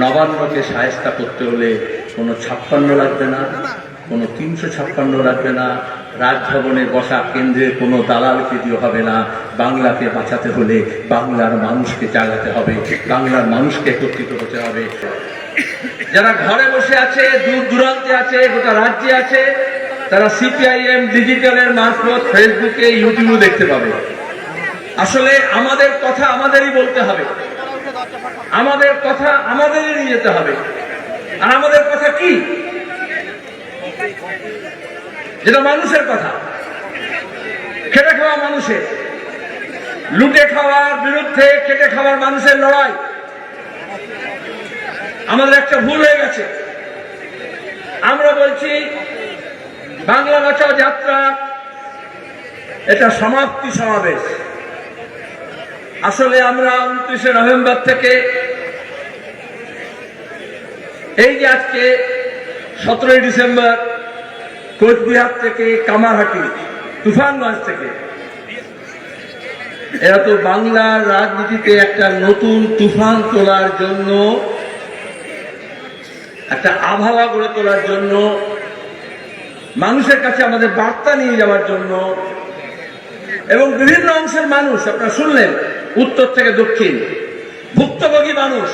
নবান্নকে শায়েস্তা করতে হলে কোনো 56 লাগবে না, কোনো 356 লাগবে না, রাজভবনে বসা কেন্দ্রের কোনো দালালকে দিয়ে হবে না। বাংলাকে বাঁচাতে হলে বাংলার মানুষকে জাগাতে হবে, বাংলার মানুষকে একত্রিত হতে হবে। যারা ঘরে বসে আছে, দূর দূরান্তে আছে, গোটা রাজ্যে আছে, তারা সিপিআইএম ডিজিটালের মারফত ফেসবুকে, ইউটিউবে দেখতে পাবে। আসলে আমাদের কথা আমাদেরই বলতে হবে, আমাদের কথা আমাদেরই নিয়ে যেতে হবে। আর আমাদের কথা কি? যেটা মানুষের কথা, খেটে খাওয়া মানুষের, লুটে খাওয়ার বিরুদ্ধে খেটে খাওয়ার মানুষের লড়াই। আমাদের একটা ভুল হয়ে গেছে। আমরা বলছি বাংলা বাঁচাও যাত্রা এটা সমাপ্তি সমাবেশ। আসলে আমরা 29শে নভেম্বর থেকে এই যে আজকে 17ই ডিসেম্বর কোচবিহার থেকে কামারহাটি, তুফানগঞ্জ থেকে, এরা তো বাংলার রাজনীতিতে একটা নতুন তুফান তোলার জন্য, একটা আবহাওয়া গড়ে তোলার জন্য, মানুষের কাছে আমাদের বার্তা নিয়ে যাওয়ার জন্য, এবং বিভিন্ন অংশের মানুষ আপনারা শুনলেন, উত্তর থেকে দক্ষিণ, ভুক্তভোগী মানুষ,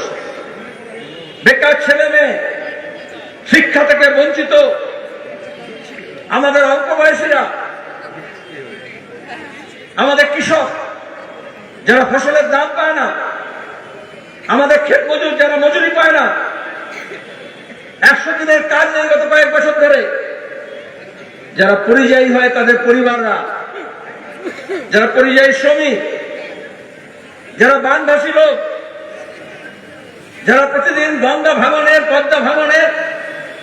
বেকার ছেলে মেয়ে, শিক্ষা থেকে বঞ্চিত, আমাদের অল্প বয়সীরা, আমাদের কৃষক যারা ফসলের দাম পায় না, আমাদের ক্ষেত মজুর যারা মজুরি পায় না, 100 দিনের কাজ নেই গত কয়েক বছর ধরে, যারা পরিযায়ী হয় তাদের পরিবাররা, যারা পরিযায়ী শ্রমিক, যারা বানভাসী লোক, যারা প্রতিদিন গঙ্গা ভাঙনের, পদ্মা ভাঙনের,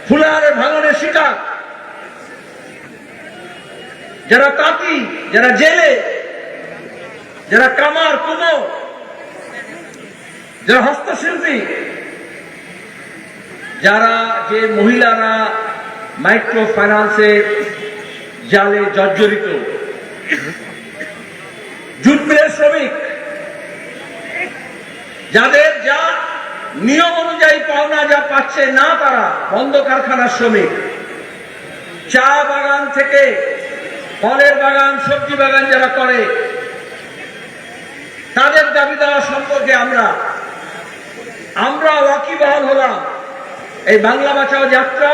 ফুলারের ভাঙনের শিকার, যারা তাঁতি, যারা জেলে, যারা কামার কুমোর, যারা হস্তশিল্পী, যারা যে মহিলারা মাইক্রো ফাইন্যান্সের জালে জর্জরিত, জুট মিলের শ্রমিক, যাদের যা নিয়ম অনুযায়ী পাওনা যা পাচ্ছে না, তারা বন্ধ কারখানার শ্রমিক, চা বাগান থেকে ফলের বাগান, সবজি বাগান যারা করে, তাদের দাবি দেওয়া সম্পর্কে আমরা ওয়াকিবহাল হলাম। এই বাংলা বাঁচাও যাত্রা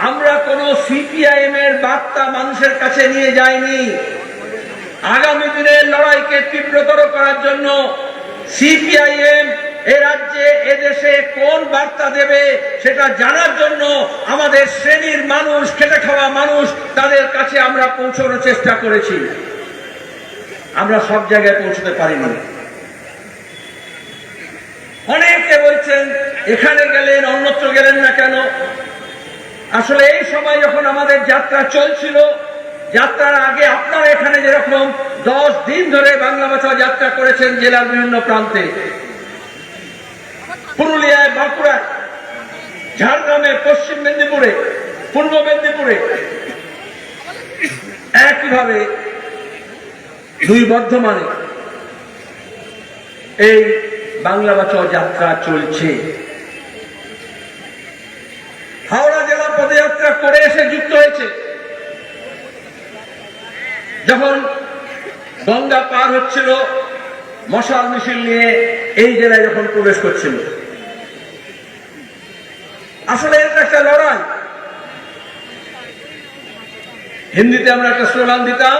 আমরা কোন সিপিআইএম এর বার্তা মানুষের কাছে নিয়ে যাইনি। আগামী দিনের লড়াইকে তীব্রতর করার জন্য সিপিআইএম এ রাজ্যে, এদেশে কোন বার্তা দেবে সেটা জানার জন্য আমাদের শ্রেণীর মানুষ, খেটে খাওয়া মানুষ, তাদের কাছে আমরা পৌঁছানোর চেষ্টা করেছি। আমরা সব জায়গায় পৌঁছতে পারিনি। অনেকে বলছেন এখানে গেলেন, অন্যত্র গেলেন না কেন? আসলে এই সময় যখন আমাদের যাত্রা চলছিল, যাত্রার আগে আপনারা এখানে যেরকম 10 দিন ধরে বাংলা বাঁচাও যাত্রা করেছেন জেলার বিভিন্ন প্রান্তে, পুরুলিয়ায়, বাঁকুড়ায়, ঝাড়গ্রামে, পশ্চিম মেদিনীপুরে, পূর্ব মেদিনীপুরে, একইভাবে 2 বর্ধমানে এই বাংলা বাঁচাও যাত্রা চলছে। হাওড়া জেলা পদযাত্রা করে এসে যুক্ত হয়েছে। যখন গঙ্গা পার হচ্ছিল, মশাল মিছিল নিয়ে এই জেলায় যখন প্রবেশ করছিল, আসলে এটা একটা লড়াই। হিন্দিতে আমরা একটা স্লোগান দিতাম,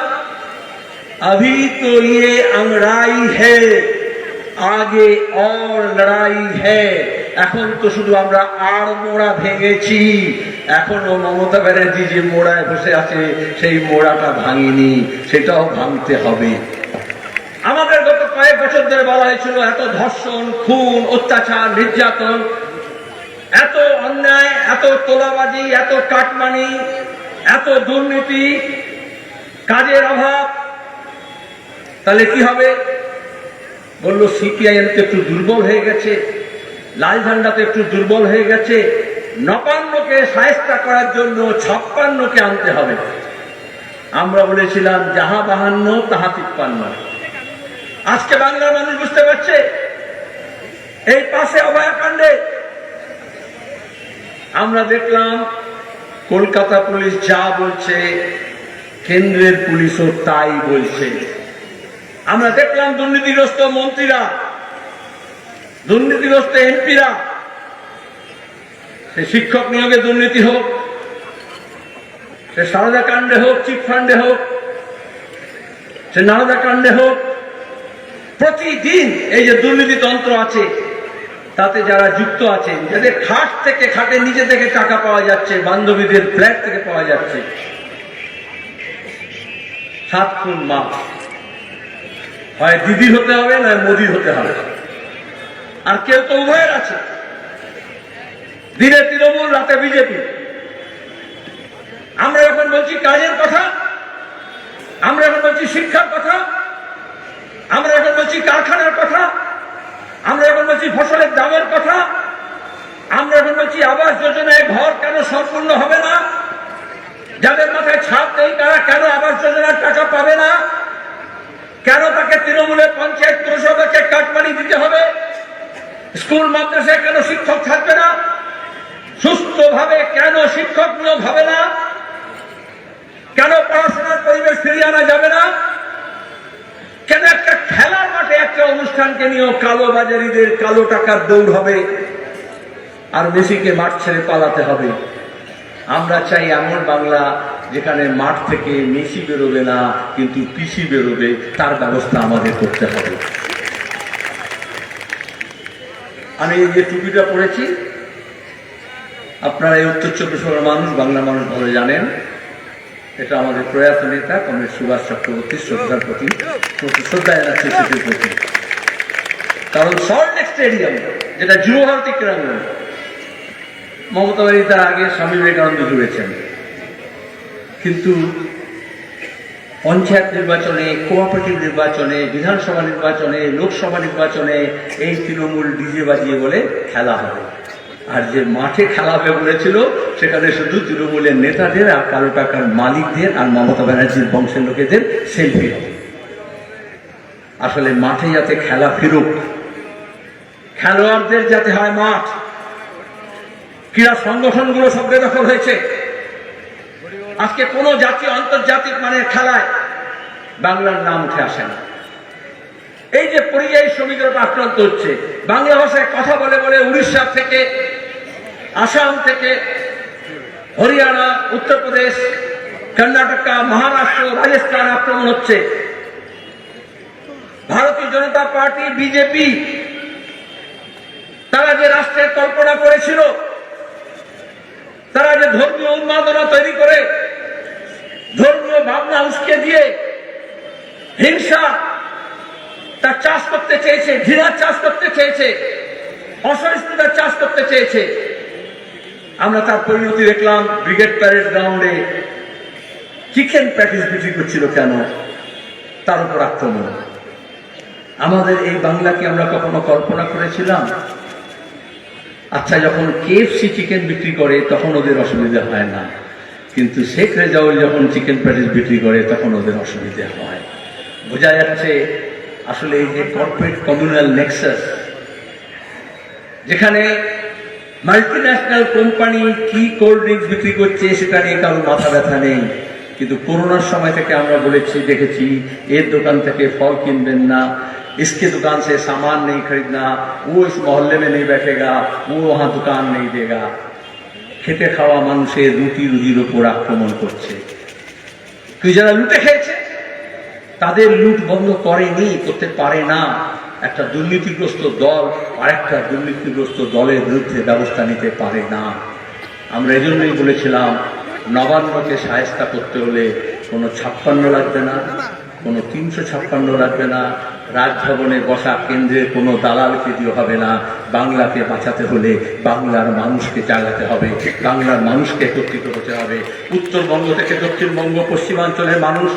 अभी तो ये अंगड़ाई है, आगे और लड़ाई है। এখন তো শুধু আমরা আর মোড়া ভেঙেছি, এখনো মমতা ব্যানার্জি যে মোড়ায় বসে আছে সেই মোড়াটা ভাঙিনি, সেটাও ভাঙতে হবে। আমাদের গত কয়েক বছর ধরে বলা হয়েছিল এত ধর্ষণ, খুন, অত্যাচার, নির্যাতন, এত অন্যায়, এত তোলাবাজি, এত কাটমানি, এত দুর্নীতি, কাজের অভাব, তাহলে কি হবে? বললো সিপিআইএম তো একটু দুর্বল হয়ে গেছে, লাল ঝান্ডাতে একটু দুর্বল হয়ে গেছে, ৫৯কে শায়েস্তা করার জন্য ৫৬কে আনতে হবে। আমরা বলেছিলাম যাহা ৫২ তাহা ৫৩। আজকে বাংলার মানুষ বুঝতে পারছে এই পাশে অভয়াকাণ্ডে আমরা দেখলাম কলকাতা পুলিশ যা বলছে কেন্দ্রের পুলিশও তাই বলছে। আমরা দেখলাম দুর্নীতিগ্রস্ত মন্ত্রীরা, দুর্নীতিগ্রস্ত এমপিরা, সে শিক্ষক নিয়োগে দুর্নীতি হোক, সে সারদা কাণ্ডে হোক, চিটফান্ডে হোক, সে নারদা কাণ্ডে হোক, প্রতিদিন এই যে দুর্নীতিতন্ত্র আছে তাতে যারা যুক্ত আছেন, যাদের খাট থেকে খাটে নিচে থেকে টাকা পাওয়া যাচ্ছে, বান্ধবীদের ফ্ল্যাট থেকে পাওয়া যাচ্ছে, 7 খুন মা, হয় দিদির হতে হবে নয় মোদির হতে হবে, আর কেউ তো উভয়ের আছে। দিনে তৃণমূল, রাতে বিজেপি। আমরা এখন বলছি কাজের কথা, আমরা এখন বলছি শিক্ষার কথা, আমরা এখন বলছি কারখানার কথা, আমরা এখন বলছি ফসলের দামের কথা, আমরা এখন বলছি আবাস যোজনায় ঘর কেন সম্পূর্ণ হবে না, যাদের মাথায় ছাদ নেই তারা কেন আবাস যোজনার টাকা পাবে না, কেন তাকে তৃণমূলের পঞ্চায়েত পুরসভাকে কাটমানি দিতে হবে, স্কুল মাদ্রাসায় কেন শিক্ষক থাকবে না, সুস্থভাবে কেন শিক্ষক নিয়োগ হবে না, কেন পড়াশোনার পরিবেশ ফিরিয়ে আনা যাবে না, কেন একটা খেলার মাঠে একটা অনুষ্ঠানকে নিয়েও কালোবাজারিদের কালো টাকার দৌড় হবে আর মেসিকে মাঠ ছেড়ে পালাতে হবে। আমরা চাই এমন বাংলা যেখানে মাঠ থেকে মেসি বেরোবে না কিন্তু পিসি বেরোবে, তার ব্যবস্থা আমাদের করতে হবে। আমি এই যে টুপিটা পরেছি, আপনারা এই উত্তর 24 পরগনার মানুষ, বাংলা মানুষ ভালো জানেন, এটা আমাদের প্রয়াত নেতা কমরেড সুভাষ চক্রবর্তী, শ্রদ্ধার প্রতি, শ্রদ্ধা জানাচ্ছি সেটির প্রতি। কারণ সল্টলেক স্টেডিয়াম, যেটা যুবভারতী ক্রীড়াঙ্গন, মমতা ব্যানার্জি তার আগে স্বামী বিবেকানন্দ জুড়েছেন, কিন্তু পঞ্চায়েত নির্বাচনে, কোঅপারেটিভ নির্বাচনে, বিধানসভা নির্বাচনে, লোকসভা নির্বাচনে এই তৃণমূল ডিজে বাজিয়ে বলে খেলা হবে। আর যে মাঠে খেলা হবে বলেছিল সেখানে শুধু তৃণমূলের নেতাদের আর কালো টাকার মালিকদের আর মমতা ব্যানার্জির বংশের লোকেদের সেলফি হবে। আসলে মাঠে যাতে খেলা ফিরুক, খেলোয়াড়দের যাতে হয় মাঠ, ক্রীড়া সংগঠনগুলো সব বেদখল হয়েছে। আজকে কোনো জাতীয় আন্তর্জাতিক মানের খেলায় বাংলার নাম উঠে আসে না। এই যে পরিযায়ী শ্রমিকরা আক্রান্ত হচ্ছে, বাংলা ভাষায় কথা বলে বলে উড়িষ্যা থেকে, আসাম থেকে, হরিয়ানা, উত্তরপ্রদেশ, কর্ণাটক, মহারাষ্ট্র, রাজস্থান আক্রমণ হচ্ছে। ভারতীয় জনতা পার্টি, বিজেপি, তারা যে রাষ্ট্রের কল্পনা করেছিল, তারা যে ধর্মীয় উন্মাদনা তৈরি করে, ধর্মীয় ভাবনা উস্কে দিয়ে হিংসা তার চাষ করতে চেয়েছে, ঘৃণার চাষ করতে চেয়েছে, অসহিষ্ণুতার চাষ করতে চেয়েছে, আমরা তার পরিণতি দেখলাম। ব্রিগেড প্যারেড গ্রাউন্ডে চিকেন প্যাটিস বিক্রি করছিল কেন, তার উপর আক্রমণ। আমাদের এই বাংলাকে আমরা কখনো কল্পনা করেছিলাম? আচ্ছা, যখন কেএফসি চিকেন বিক্রি করে তখন ওদের অসুবিধা হয় না, কিন্তু শেখ রেজাউল যখন চিকেন প্যাটিস বিক্রি করে তখন ওদের অসুবিধা হয়। বোঝা যাচ্ছে আসলে এই যে কর্পোরেট কমিউনাল নেক্সাস, যেখানে মাল্টিন্যাশনাল কোম্পানি কি কোল্ড ড্রিঙ্কস বিক্রি করছে সেটা নিয়ে কারো মাথা ব্যথা নেই, কিন্তু করোনার সময় থেকে আমরা বলেছি, দেখেছি, এর দোকান থেকে ফল কিনবেন না, इसके दुकान से सामान नहीं खरीदना, वो इस मोहल्ले में नहीं बैठेगा, वो वहां दुकान नहीं देगा। খেটে খাওয়া মানুষের রুটি রুজির উপর আক্রমণ করছে। যারা লুটে খেয়েছে তাদের লুট বন্ধ করেনি, করতে পারে না। একটা দুর্নীতিগ্রস্ত দল আরেকটা দুর্নীতিগ্রস্ত দলের বিরুদ্ধে ব্যবস্থা নিতে পারে না। আমরা এজন্যই বলেছিলাম নবান্নকে শায়েস্তা করতে হলে কোনো 56 লাগবে না, কোনো 356 লাগবে না, রাজভবনে বসা কেন্দ্রের কোনো দালালকে দিয়ে হবে না। বাংলাকে বাঁচাতে হলে বাংলার মানুষকে জাগাতে হবে, বাংলার মানুষকে একত্রিত হতে হবে। উত্তরবঙ্গ থেকে দক্ষিণবঙ্গ, পশ্চিমাঞ্চলের মানুষ,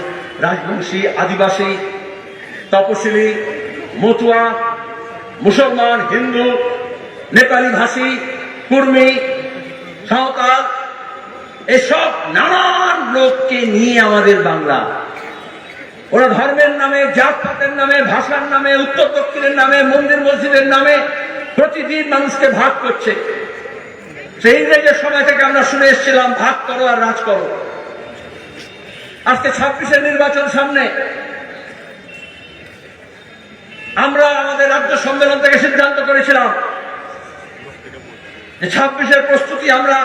রাজবংশী, আদিবাসী, তপশিলি, মতুয়া, মুসলমান, হিন্দু, নেপালি ভাষী, কুর্মী, সাঁওতাল, এসব নানান লোককে নিয়ে আমাদের বাংলা। ওরা ধর্মের নামে, জাতপাতের নামে, ভাষার নামে, উত্তর দক্ষিণের নামে, মন্দির মসজিদের নামে প্রতিদিন মানুষকে ভাগ করছে। সেই ইংরেজের সময় থেকে আমরা শুনে এসেছিলাম ভাগ করো আর রাজ করো। আজকে 26-এর নির্বাচন সামনে, আমরা আমাদের রাজ্য সম্মেলন থেকে সিদ্ধান্ত করেছিলাম যে 26-এর প্রস্তুতি আমরা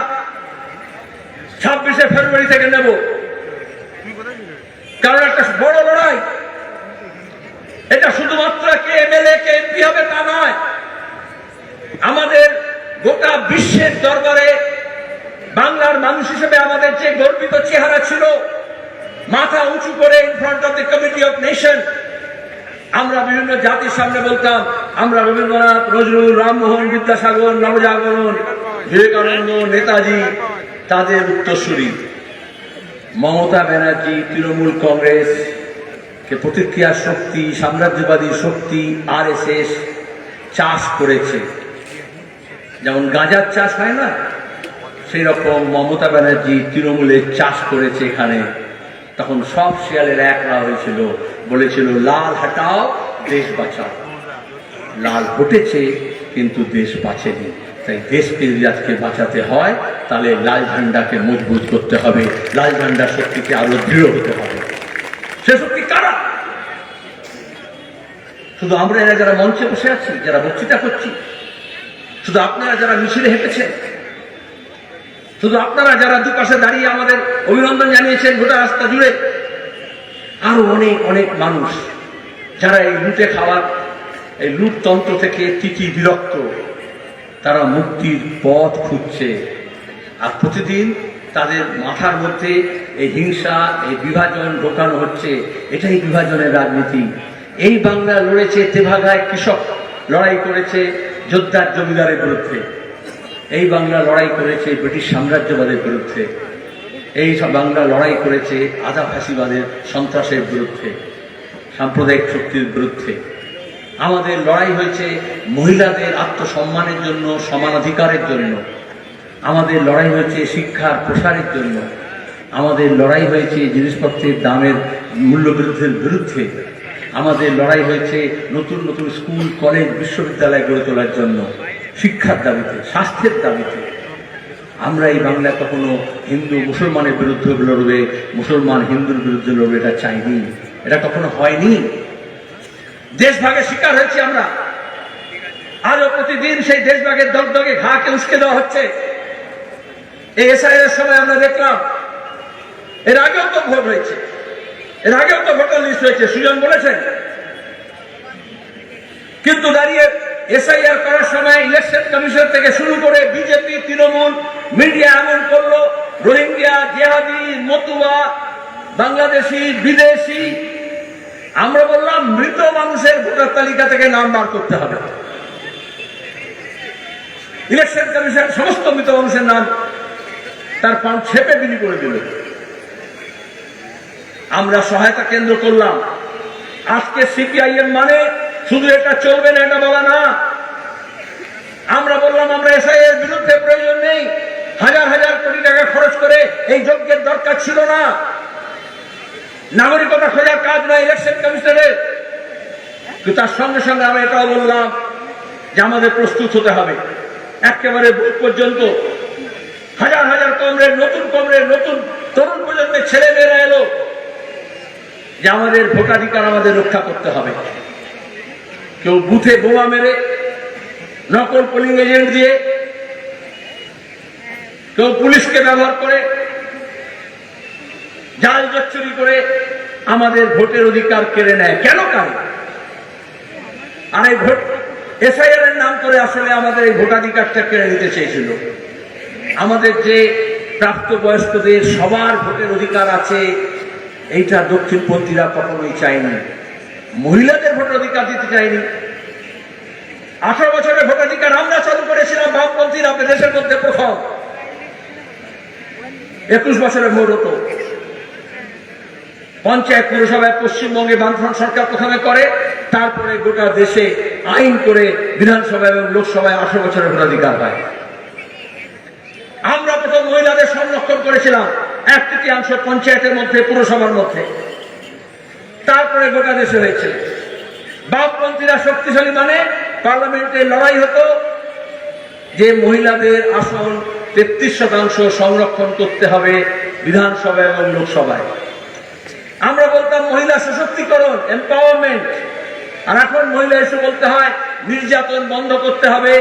26শে ফেব্রুয়ারি থেকে নেব। কারণ একটা বড় লড়াই, এটা শুধুমাত্র কে এমএলএ কে এমপি হবে তা নয়, আমাদের গোটা বিশ্বের দরবারে বাংলার মানুষ হিসেবে আমাদের যে গর্বিত চেহারা ছিল, মাথা উঁচু করে in front of the committee of nation, আমরা বিভিন্ন জাতির সামনে বলতাম আমরা রবীন্দ্রনাথ, নজরুল, রামমোহন, বিদ্যাসাগর, নবজাগরণ, বিবেকানন্দ, নেতাজি তাদের উত্তরসূরি। মমতা ব্যানার্জি তৃণমূল কংগ্রেস কে প্রতিক্রিয়া শক্তি, সাম্রাজ্যবাদী শক্তি আরএসএস চাষ করেছে। যেমন গাঁজার চাষ হয় না, সেই রকম মমতা ব্যানার্জি তৃণমূলের চাষ করেছে এখানে। তখন সব শিয়ালের একলা হয়েছিল, বলেছিল লাল হটাও দেশ বাঁচাও। লাল হটেছে কিন্তু দেশ বাঁচেনি। তাই দেশকে যদি আজকে বাঁচাতে হয় তাহলে লাল ঝান্ডাকে মজবুত করতে হবে, লাল ঝান্ডার শক্তিকে আরো দৃঢ় হতে হবে। সে শক্তি কারা? শুধু আমরা এরা যারা মঞ্চে বসে আছি, যারা বক্তৃতা করছি, শুধু আপনারা যারা মিছিলে হেঁটেছেন, শুধু আপনারা যারা দুপাশে দাঁড়িয়ে আমাদের অভিনন্দন জানিয়েছেন গোটা রাস্তা জুড়ে, আরো অনেক অনেক মানুষ যারা এই লুটে খাওয়ার, এই লুটতন্ত্র থেকে তিতি বিরক্ত, তারা মুক্তির পথ খুঁজছে। আর প্রতিদিন তাদের মাথার মধ্যে এই হিংসা, এই বিভাজন ঢোকানো হচ্ছে। এটাই বিভাজনের রাজনীতি। এই বাংলা লড়েছে তেভাগায় কৃষক, লড়াই করেছে যোদ্ধার জমিদারের বিরুদ্ধে। এই বাংলা লড়াই করেছে ব্রিটিশ সাম্রাজ্যবাদের বিরুদ্ধে। এই বাংলা লড়াই করেছে আধা ফাঁসিবাদের সন্ত্রাসের বিরুদ্ধে, সাম্প্রদায়িক শক্তির বিরুদ্ধে। আমাদের লড়াই হয়েছে মহিলাদের আত্মসম্মানের জন্য, সমানাধিকারের জন্য। আমাদের লড়াই হয়েছে শিক্ষার প্রসারের জন্য। আমাদের লড়াই হয়েছে জিনিসপত্রের দামের মূল্যবৃদ্ধির বিরুদ্ধে। আমাদের লড়াই হয়েছে নতুন নতুন স্কুল, কলেজ, বিশ্ববিদ্যালয় গড়ে তোলার জন্য, শিক্ষার দাবিতে, স্বাস্থ্যের দাবিতে। আমরা এই বাংলায় কখনো হিন্দু মুসলমানের বিরুদ্ধে লড়বে, মুসলমান হিন্দুর বিরুদ্ধে লড়বে, এটা চাইনি, এটা কখনো হয়নি। দেশভাগের শিকার হয়েছি আমরা। আরো প্রতিদিন সেই দেশভাগের দগদগে ঘাকে উস্কে দেওয়া হচ্ছে। এই এসআইআর এর সময় আমরা দেখলাম, এর আগেও তো ভোট হয়েছে, এর আগেও তো ভোটার লিস্ট হয়েছে, সুজন বলেছেন। কিন্তু দাঁড়িয়ে এসআইআর করার সময় ইলেকশন কমিশন থেকে শুরু করে বিজেপি, তৃণমূল, মিডিয়া এমন করলো রোহিঙ্গা, জেহাদি, মতুয়া, বাংলাদেশি, বিদেশি। আমরা বললাম মৃত মানুষের ভোটার তালিকা থেকে নাম বার করতে হবে। ইলেকশন কমিশন সমস্ত মৃত মানুষের নাম তার ফর্ম ছেপে বিলি করে দিল। আমরা সহায়তা কেন্দ্র করলাম। আজকে সিপিআইএম মানে শুধু এটা চলবে না এটা বলা না। আমরা বললাম আমরা এসআইআর বিরুদ্ধে প্রয়োজন নেই, হাজার হাজার কোটি টাকা খরচ করে এই যজ্ঞের দরকার ছিল না। নাগরিকতা খোঁজার কাজ নয় ইলেকশন কমিশনের। কিন্তু তার সঙ্গে সঙ্গে আমরা এটাও বললাম যে আমাদের প্রস্তুত হতে হবে একেবারে বুথ পর্যন্ত। হাজার হাজার কমরেড, নতুন তরুণ প্রজন্মের ছেলে মেয়েরা এলো যে আমাদের ভোটাধিকার আমাদের রক্ষা করতে হবে। কেউ বুথে বোমা মেরে, নকল পোলিং এজেন্ট দিয়ে, কেউ পুলিশকে ব্যবহার করে, জাল জচ্চুরি করে আমাদের ভোটের অধিকার কেড়ে নেয়। কেন কারণ? আর এই ভোট এসআইআর এর নাম করে আসলে আমাদের এই ভোটাধিকারটা কেড়ে নিতে চেয়েছিল। আমাদের যে প্রাপ্তবয়স্কদের সবার ভোটের অধিকার আছে, এইটা দক্ষিণপন্থীরা কখনোই চায়নি। মহিলাদের ভোটের অধিকার দিতে চায়নি। 18 বছরের ভোটাধিকার আমরা চালু করেছিলাম, বামপন্থীরা দেশের মধ্যে প্রথম। 21 বছরের ভোট হতো। পঞ্চায়েত, পুরসভায় পশ্চিমবঙ্গে বামফ্রন্ট সরকার প্রথমে করে, তারপরে গোটা দেশে আইন করে বিধানসভা এবং লোকসভায় 18 বছরের ভোটাধিকার হয়। আমরা প্রথম মহিলাদের সংরক্ষণ করেছিলাম 1/3 পঞ্চায়েতের মধ্যে, পুরসভার মধ্যে। তারপরে গোটা দেশে হয়েছে। বামপন্থীরা শক্তিশালী মানে পার্লামেন্টে লড়াই হতো যে মহিলাদের আসন 33% সংরক্ষণ করতে হবে বিধানসভা এবং লোকসভায়। আমরা বলতাম মহিলা সশক্তিকরণ, এম্পাওয়ারমেন্ট, আর এখন মহিলা এসে বলতে হয় নির্যাতন বন্ধ করতে হবে,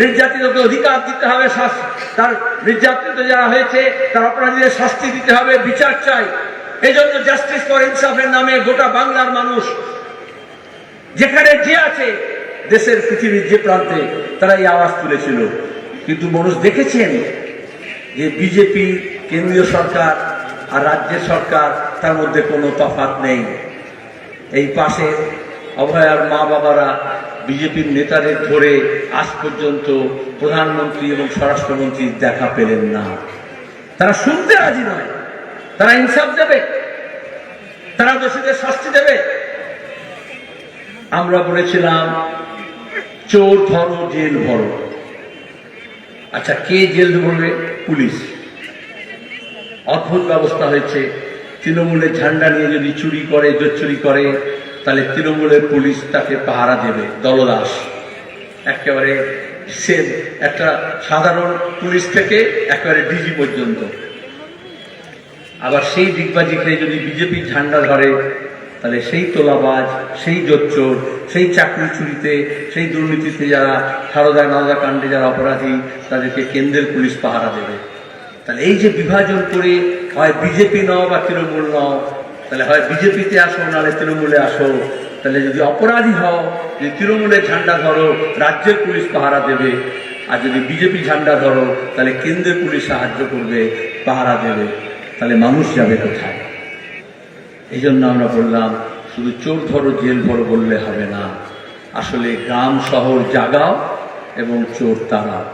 নির্যাতিতকে অধিকার দিতে হবে, তার নির্যাতিত যারা হয়েছে তার অপরাধীদের শাস্তি দিতে হবে, বিচার চাই। এই জন্য জাস্টিস ফর ইনসাফের নামে গোটা বাংলার মানুষ যেখানে যে আছে দেশের পৃথিবীর যে প্রান্তে তারা এই আওয়াজ তুলেছিল। কিন্তু মানুষ দেখেছেন যে বিজেপি কেন্দ্রীয় সরকার আর রাজ্যের সরকার তার মধ্যে কোনো তফাৎ নেই। এই পাশে অভয়ার মা বাবারা বিজেপির নেতাদের ধরে আজ পর্যন্ত প্রধানমন্ত্রী এবং স্বরাষ্ট্রমন্ত্রীর দেখা পেলেন না। তারা শুনতে রাজি নয়, তারা ইনসাফ দেবে, তারা দোষীদের শাস্তি দেবে। আমরা বলেছিলাম চোর ধরো জেল ভরো। আচ্ছা, কে জেল ভরবে? পুলিশ। অদ্ভুত ব্যবস্থা হয়েছে। তৃণমূলের ঝান্ডা নিয়ে যদি চুরি করে, জোচ্চুরি করে, তাহলে তৃণমূলের পুলিশ তাকে পাহারা দেবে, দলদাস একেবারে। সে একটা সাধারণ পুলিশ থেকে একেবারে ডিজি পর্যন্ত। আবার সেই ডিগবাজি খেয়ে যদি বিজেপির ঝান্ডা ধরে, তাহলে সেই তোলাবাজ, সেই জোচ্চোর, সেই চাকরি চুরিতে, সেই দুর্নীতিতে যারা সারদা নারদা কাণ্ডে যারা অপরাধী, তাদেরকে কেন্দ্রের পুলিশ পাহারা দেবে। তাহলে এই যে বিভাজন করে হয় বিজেপি নাও বা তৃণমূল নাও, তাহলে হয় বিজেপিতে আসো নাহলে তৃণমূলে আসো। তাহলে যদি অপরাধী হও, যদি তৃণমূলের ঝান্ডা ধরো, রাজ্যের পুলিশ পাহারা দেবে, আর যদি বিজেপি ঝান্ডা ধরো তাহলে কেন্দ্রের পুলিশ সাহায্য করবে, পাহারা দেবে। তাহলে মানুষ যাবে কোথায়? এই জন্য আমরা বললাম শুধু চোর ধরো জেল ভরো বললে হবে না, আসলে গ্রাম শহর জাগাও এবং চোর তাড়াও।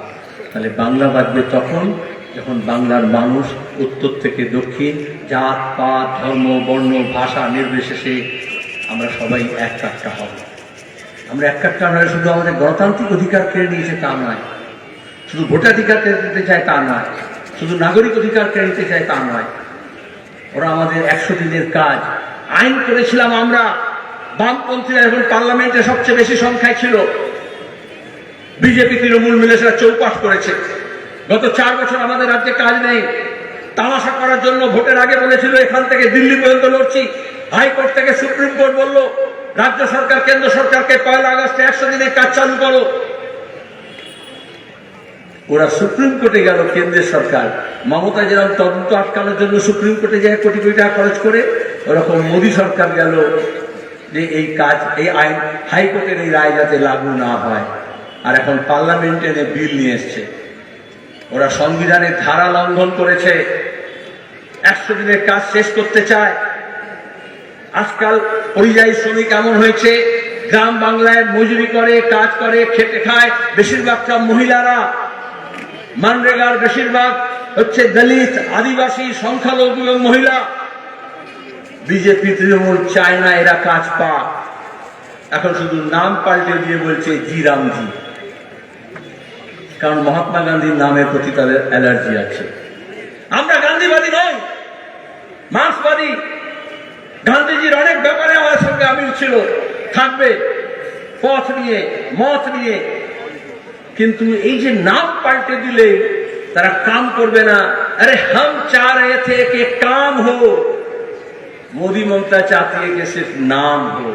তাহলে বাংলা বাঁচবে তখন যখন বাংলার মানুষ উত্তর থেকে দক্ষিণ, জাত পাত ধর্ম বর্ণ ভাষা নির্বিশেষে আমরা সবাই এক কাট্টা হব। আমরা এক কাট্টা নয়, শুধু আমাদের গণতান্ত্রিক অধিকার কেড়ে নিয়েছে তা নয়, শুধু ভোটাধিকার কেড়ে নিতে চায় তা নয়, শুধু নাগরিক অধিকার কেড়ে নিতে চায় তা নয়। ওরা আমাদের 100 দিনের কাজ আইন করেছিলাম আমরা। বামপন্থীরা এখন পার্লামেন্টে সবচেয়ে বেশি সংখ্যায় ছিল, বিজেপি তৃণমূল মিলে সেটা চৌপাশ করেছে। গত 4 বছর আমাদের রাজ্যে কাজ নেই। তামাশা করার জন্য ভোটের আগে বলেছিল এখান থেকে দিল্লি পর্যন্ত লড়ছি, হাইকোর্ট থেকে সুপ্রিম কোর্ট বলল রাজ্য সরকার কেন্দ্র সরকারকে 1 আগস্টে 100 দিনের কাজ চালু করো। ওরা সুপ্রিম কোর্টে গেল, কেন্দ্রের সরকার। মমতা যেরকম তদন্ত আটকানোর জন্য সুপ্রিম কোর্টে যায় কোটি কোটি টাকা খরচ করে, ওরকম মোদী সরকার গেল যে এই কাজ, এই আইন হাইকোর্টের এই রায় যাতে লাগু না হয়। আর এখন পার্লামেন্টে এনে বিল নিয়ে এসছে। ওরা সংবিধানের ধারা লঙ্ঘন করেছে, 100 দিনের কাজ শেষ করতে চায়। আজকাল পরিযায়ী শ্রমিক এমন হয়েছে, গ্রাম বাংলায় মজুরি করে, কাজ করে, খেটে খায়, বেশিরভাগটা মহিলারা। মানরেগার বেশিরভাগ হচ্ছে দলিত, আদিবাসী, সংখ্যালঘু এবং মহিলা। বিজেপি তৃণমূল চায় না এরা কাজ পাক। এখন শুধু নাম পাল্টে দিয়ে বলছে জি রামজি, কারণ মহাত্মা গান্ধীর নামের প্রতি তাদের অ্যালার্জি আছে। আমরা গান্ধীবাদী নই, মার্ক্সবাদী। গান্ধীজির অনেক ব্যাপারে আমার সঙ্গে আমিল ছিল, থাকবে, পথ নিয়ে, মত নিয়ে। কিন্তু এই যে নাম পাল্টে দিলে তারা কাম করবে না। আরে हम चाह रहे थे कि काम हो, মোদী মমতা চাহती है कि सिर्फ नाम हो।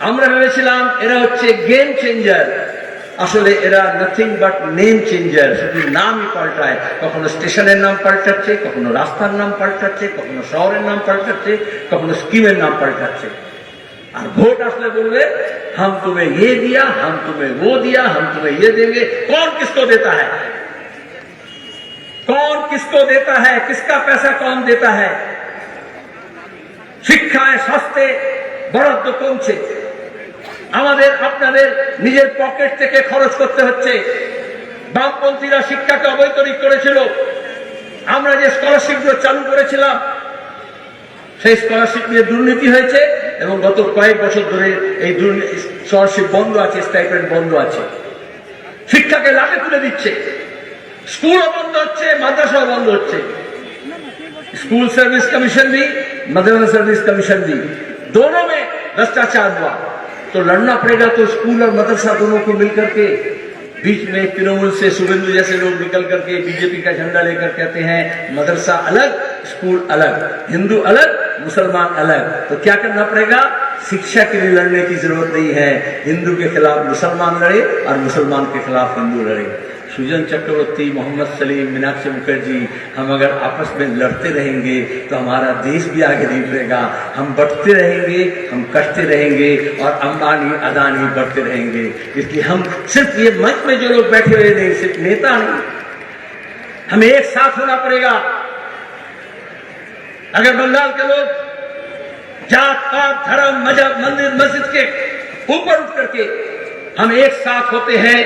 আমরা ভেবেছিলাম এরা হচ্ছে গেম চেঞ্জার, আসলে এরা নাথিং বাট নেম চেঞ্জার। শুধু নামই পাল্টায়, কখনো স্টেশনের নাম পাল্টাচ্ছে, কখনো রাস্তার নাম পাল্টাচ্ছে, কখনো শহরের নাম পাল্টাচ্ছে, কখনো স্কিমের নাম পাল্টাচ্ছে। আর ভোট আসলে বলবে हम तुम्हें ये दिया, हम तुम्हें वो दिया, हम तुम्हें ये देंगे। कौन किसको देता है? कौन किसको देता है? किसका पैसा कौन देता है? শিক্ষায় স্বাস্থ্যে বরাদ্দ কমছে, আমাদের আপনাদের নিজের পকেট থেকে খরচ করতে হচ্ছে। বামপন্থীরা শিক্ষাকে অবৈতনিক করেছিল। আমরা যে স্কলারশিপগুলো চালু করেছিলাম, সেই স্কলারশিপ নিয়ে দুর্নীতি হয়েছে এবং গত কয়েক বছর ধরে এই স্কলারশিপ বন্ধ আছে, স্টাইপেন্ড বন্ধ আছে। শিক্ষাকে লাটে তুলে দিচ্ছে, স্কুলও বন্ধ হচ্ছে, মাদ্রাসাও বন্ধ হচ্ছে। स्कूल सर्विस कमीशन भी, मदरसा सर्विस कमीशन भी, दोनों में भ्रष्टाचार हुआ। तो लड़ना पड़ेगा तो स्कूल और मदरसा दोनों को मिलकर के बीच में तृणमूल से शुभेंदु जैसे लोग निकल करके बीजेपी का झंडा लेकर कहते हैं मदरसा अलग, स्कूल अलग, हिंदू अलग, मुसलमान अलग। तो क्या करना पड़ेगा? शिक्षा के लिए लड़ने की जरूरत नहीं है। हिंदू के खिलाफ मुसलमान लड़े और मुसलमान के खिलाफ हिंदू लड़े। सुजन चक्रवर्ती, मोहम्मद सलीम, मीनाक्षी मुखर्जी, हम अगर आपस में लड़ते रहेंगे तो हमारा देश भी आगे नहीं बढ़ेगा। हम बढ़ते रहेंगे, हम कटते रहेंगे और अंबानी अदानी बढ़ते रहेंगे। इसलिए हम सिर्फ ये मंच में जो लोग बैठे हुए नहीं, सिर्फ नेता नहीं, हमें एक साथ होना पड़ेगा। अगर बंगाल के लोग जात पात धर्म मजहब मंदिर मस्जिद के ऊपर उठ करके हम एक साथ होते हैं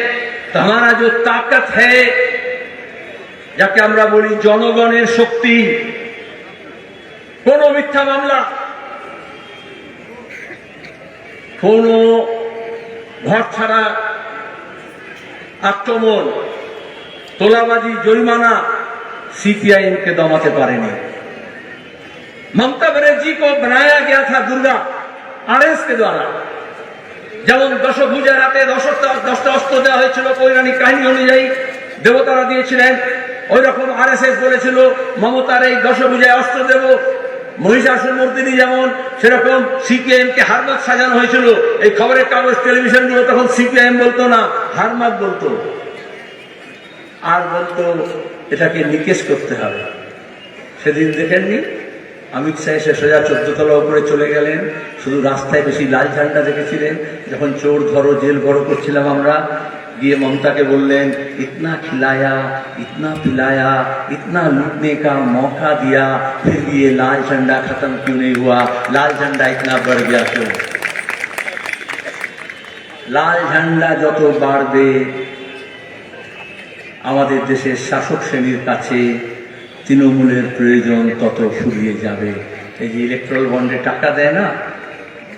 तो हमारा जो ताकत है, যাকে আমরা বলি জনগণের শক্তি, কোন মিথ্যা মামলা, কোন ঘর ছাড়া আক্রমণ, তোলাবাজি, জরিমানা सीपीआईएम के दमाते पारेनी। ममता बनर्जी को बनाया गया था दुर्गा आरएस के द्वारा। যেমন দশভূজা রাতে 10টা অস্ত্র দেওয়া হয়েছিল পৌরাণিক কাহিনী অনুযায়ী, দেবতারা দিয়েছিলেন। ওই রকম আরএসএস বলেছিল মমতার এই দশভূজায় অস্ত্র দেব। মহিষাসুর মূর্তিনি যেমন, সেরকম সিপিআইএম কে হারমাত সাজানো হয়েছিল। এই খবরের কাগজ টেলিভিশন গুলো তখন সিপিআইএম বলতো না, হারমাত বলতো, আর বলতো এটাকে নিকেশ করতে হবে। সেদিন দেখেননি अमित शाह से सोजा 14 तला ऊपर चले गেলেন। শুধু রাস্তায় বেশি লাল ঝান্ডা দেখেছিলেন। যখন চোর ধরো জেল ভরো করছিলাম আমরা, গিয়ে মমতাকে বললেন इतना खिलाया, इतना पिलाया, इतना लूटने का मौका दिया, फिर भी ये लाल झंडा खत्म क्यों नहीं हुआ? लाल झंडा इतना बढ़ गया क्यों? लाल झंडा যত বাড়বে আমাদের দেশের শাসক শ্রেণীর কাছে তৃণমূলের প্রয়োজন তত ফুরিয়ে যাবে। এই যে ইলেকট্রাল বন্ডে টাকা দেয় না,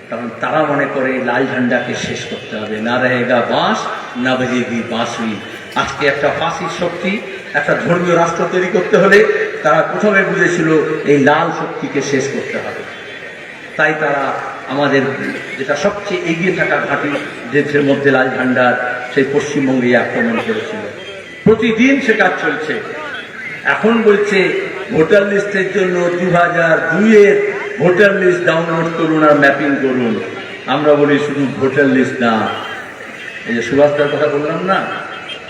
কারণ তারা মনে করে লাল ঝান্ডাকে শেষ করতে হবে। না रहेगा বাঁশ না बजेगी बांसुरी। আজকে একটা ফাঁসির শক্তি, একটা ধর্মীয় রাষ্ট্র তৈরি করতে হলে তারা প্রথমে বুঝেছিল এই লাল শক্তিকে শেষ করতে হবে। তাই তারা আমাদের যেটা সবচেয়ে এগিয়ে থাকা ঘাঁটি দেশের মধ্যে লাল ঝান্ডার, সেই পশ্চিমবঙ্গে আক্রমণ করেছিল। প্রতিদিন সে কাজ চলছে। এখন বলছে ভোটার লিস্টের জন্য 2002-এর ভোটার লিস্ট ডাউনলোড করুন আর ম্যাপিং করুন। আমরা বলি শুধু ভোটার লিস্ট না। এই যে সুভাষদার কথা বললাম না,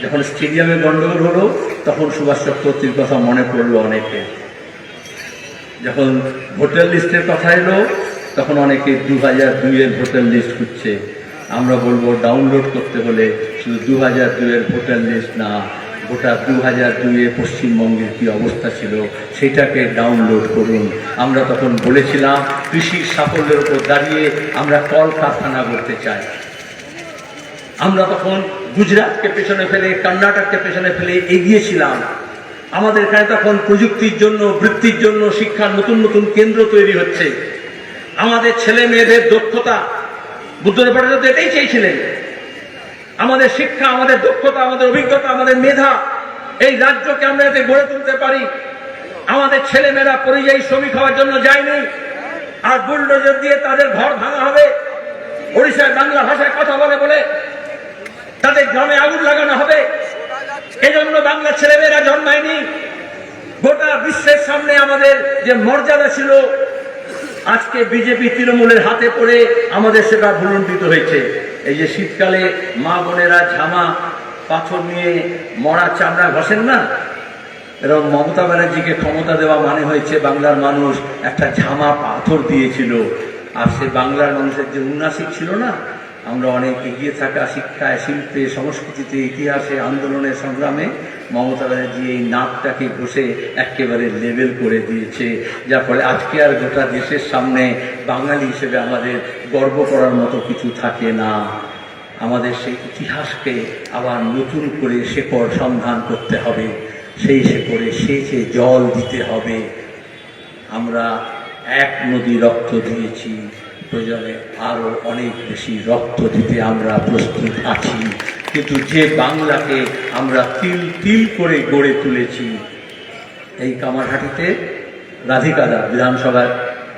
যখন স্টেডিয়ামে গন্ডগোল হলো তখন সুভাষ চক্রবর্তীর কথা মনে পড়লো অনেকে। যখন ভোটার লিস্টের কথা এলো তখন অনেকে 2002-এর ভোটার লিস্ট খুঁজছে। আমরা বলবো ডাউনলোড করতে হলে শুধু 2002-এর ভোটার লিস্ট না, গোটা 2002-এ পশ্চিমবঙ্গের কি অবস্থা ছিল সেটাকে ডাউনলোড করুন। আমরা তখন বলেছিলাম কৃষির সাফল্যের উপর দাঁড়িয়ে আমরা কলকারখানা করতে চাই। আমরা তখন গুজরাটকে পেছনে ফেলে, কর্ণাটককে পেছনে ফেলে এগিয়েছিলাম। আমাদের এখানে তখন প্রযুক্তির জন্য, বৃত্তির জন্য শিক্ষার নতুন নতুন কেন্দ্র তৈরি হচ্ছে। আমাদের ছেলে মেয়েদের দক্ষতা, বুদ্ধদেব ভট্টাচার্য এটাই চেয়েছিলেন, আমাদের শিক্ষা, আমাদের দক্ষতা, আমাদের অভিজ্ঞতা, আমাদের মেধা, এই রাজ্যকে আমরা যাতে গড়ে তুলতে পারি। আমাদের ছেলেমেয়েরা পরিযায়ী শ্রমিক হওয়ার জন্য যায়নি, আর বুলডোজার দিয়ে তাদের ঘর ভাঙা হবে। ওড়িশায় বাংলা ভাষায় কথা বলে বলে তাদের গ্রামে আগুন লাগানো হবে। এজন্য বাংলা ছেলেমেয়েরা জন্মায়নি। গোটা বিশ্বের সামনে আমাদের যে মর্যাদা ছিল, আজকে বিজেপি তৃণমূলের হাতে পড়ে আমাদের সেটা ভুলুণ্ঠিত হয়েছে। এই যে শীতকালে মা বোনেরা ঝামা পাথর নিয়ে মরা চামড়া ঘষেন না, এরকম মমতা ব্যানার্জিকে ক্ষমতা দেওয়া মানে হয়েছে বাংলার মানুষ একটা ঝামা পাথর দিয়েছিল। আর সে বাংলার মানুষের যে উন্নাসিক ছিল না, আমরা অনেক এগিয়ে থাকা শিক্ষায়, শিল্পে, সংস্কৃতিতে, ইতিহাসে, আন্দোলনের সংগ্রামে মমতা ব্যানার্জি এই নাকটাকে ঘষে একেবারে লেভেল করে দিয়েছে। যার ফলে আজকে আর গোটা দেশের সামনে বাঙালি হিসেবে আমাদের গর্ব করার মতো কিছু থাকে না। আমাদের সেই ইতিহাসকে আবার নতুন করে শেকড় সন্ধান করতে হবে, সেই শেকড়ে সেচে জল দিতে হবে। আমরা এক নদী রক্ত দিয়েছি, প্রয়োজনে আরো অনেক বেশি রক্ত দিতে আমরা প্রস্তুত আছি। কিন্তু যে বাংলাকে আমরা তিল তিল করে গড়ে তুলেছি, এই কামারহাটিতে রাধিকা দা বিধানসভার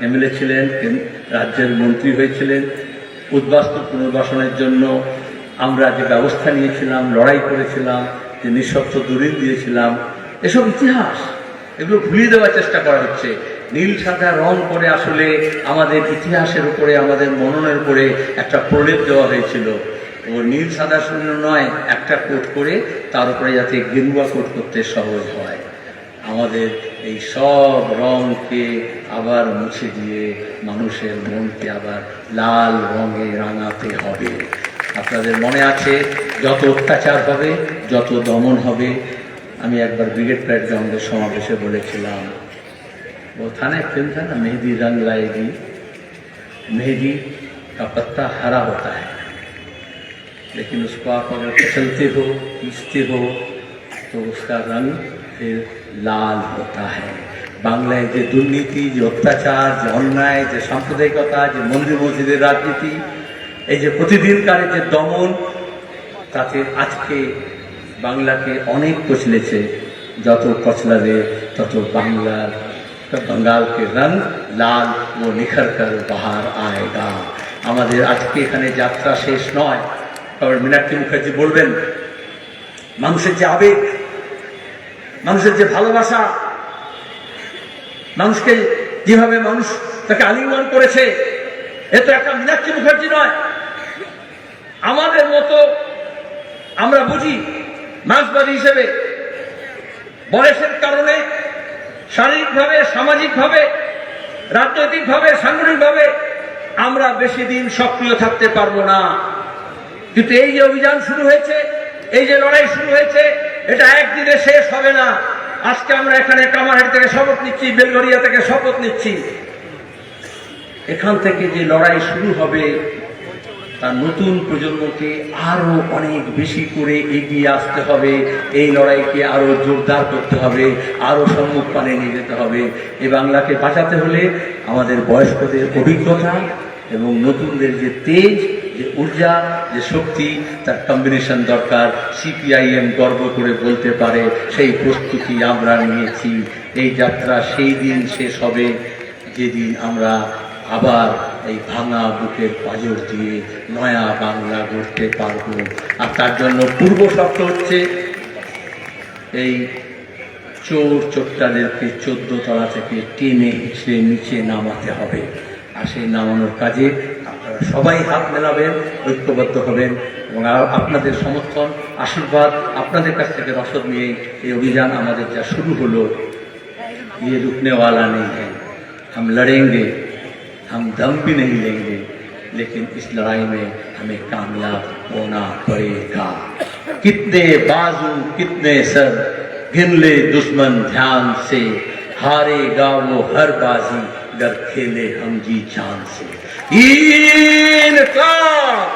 এমএলএ ছিলেন, রাজ্যের মন্ত্রী হয়েছিলেন। উদ্বাস্তু পুনর্বাসনের জন্য আমরা যে ব্যবস্থা নিয়েছিলাম, লড়াই করেছিলাম, যে নিঃশর্ত দলিল দিয়েছিলাম, এসব ইতিহাস, এগুলো ভুলিয়ে দেওয়ার চেষ্টা করা হচ্ছে। নীল সাদা রং করে আসলে আমাদের ইতিহাসের উপরে, আমাদের মননের উপরে একটা প্রলেপ দেওয়া হয়েছিল। ও নীল সাদা শূন্য নয়, একটা কোট করে তার উপরে যাতে গেরুয়া কোট করতে সহজ হয়। আমাদের এই সব রংকে আবার মুছে দিয়ে মানুষের মনকে আবার লাল রঙে রাঙাতে হবে। আপনাদের মনে আছে যত অত্যাচার হবে, যত দমন হবে, আমি একবার ব্রিগেড প্যারেড গ্রাউন্ডের সমাবেশে বলেছিলাম, वो था ना फिल्म था ना, मेहंदी रंग लाएगी, मेहंदी का पत्ता हरा होता है, लेकिन उसको आप अगर चलते हो, पीसते हो, तो उसका रंग फिर लाल होता है। বাংলায় যে দুর্নীতি, যে অত্যাচার, যে অন্যায়, যে সাম্প্রদায়িকতা, যে মন্দির মসজিদের রাজনীতি, এই যে প্রতিদিনকার যে দমন, তাতে আজকে বাংলাকে অনেক কচলেছে। যত কচলাবে তত बंगाल के रंग लाल वो निखर कर बाहर आएगा। আমাদের আজকে এখানে যাত্রা শেষ নয়। কারণ মীনাক্ষী মুখার্জি বলবেন, মানুষের যে আবেগ, মানুষের যে ভালোবাসা, মানুষকে যেভাবে মানুষ তাকে আলিঙ্গন করেছে, এ তো একটা মীনাক্ষী মুখার্জি নয়। আমাদের মতো আমরা বুঝি মার্ক্সবাদী হিসেবে বয়সের কারণে শারীরিকভাবে, সামাজিকভাবে, রাজনৈতিকভাবে, সাংগঠনিকভাবে আমরা বেশি দিন সক্রিয় থাকতে পারবো না। কিন্তু এই যে অভিযান শুরু হয়েছে, এই যে লড়াই শুরু হয়েছে, এটা একদিনে শেষ হবে না। আজকে আমরা এখানে কামারহাটি থেকে শপথ নিচ্ছি, বেলঘরিয়া থেকে শপথ নিচ্ছি। এখান থেকে যে লড়াই শুরু হবে, তার নতুন প্রজন্মকে আরো অনেক বেশি করে এগিয়ে আসতে হবে। এই লড়াইকে আরো জোরদার করতে হবে, আরো সম্মুখপানে নিয়ে যেতে হবে। এই বাংলাকে বাঁচাতে হলে আমাদের বয়স্কদের অভিজ্ঞতা এবং নতুনদের যে তেজ, যে ঊর্জা, যে শক্তি, তার কম্বিনেশন দরকার। সিপিআইএম গর্ব করে বলতে পারে সেই প্রস্তুতি আমরা নিয়েছি। এই যাত্রা সেই দিন শেষ হবে যেদিন আমরা আবার এই ভাঙা বুকের পাঁজর দিয়ে নয়া বাংলা গড়তে পারবো। আর তার জন্য পূর্ব শর্ত হচ্ছে এই চোর চোরটাদেরকে 14 তলা থেকে টেনে হিঁচড়ে নিচে নামাতে হবে। আর সেই নামানোর কাজে আপনারা সবাই হাত মেলাবেন, ঐক্যবদ্ধ হবেন এবং আপনাদের সমর্থন, আশীর্বাদ আপনাদের কাছ থেকে রসদ নিয়ে এই অভিযান আমাদের যা শুরু হলো, ये रुकने वाला नहीं है। हम लड़ेंगे, हम दम भी नहीं लेंगे, लेकिन इस लड़ाई में हमें कामयाब होना पड़ेगा। कितने बाजू कितने सर गिन ले दुश्मन ध्यान से, हारेगा वो हर बाजी अगर खेले हम जी जान से। इनकलाब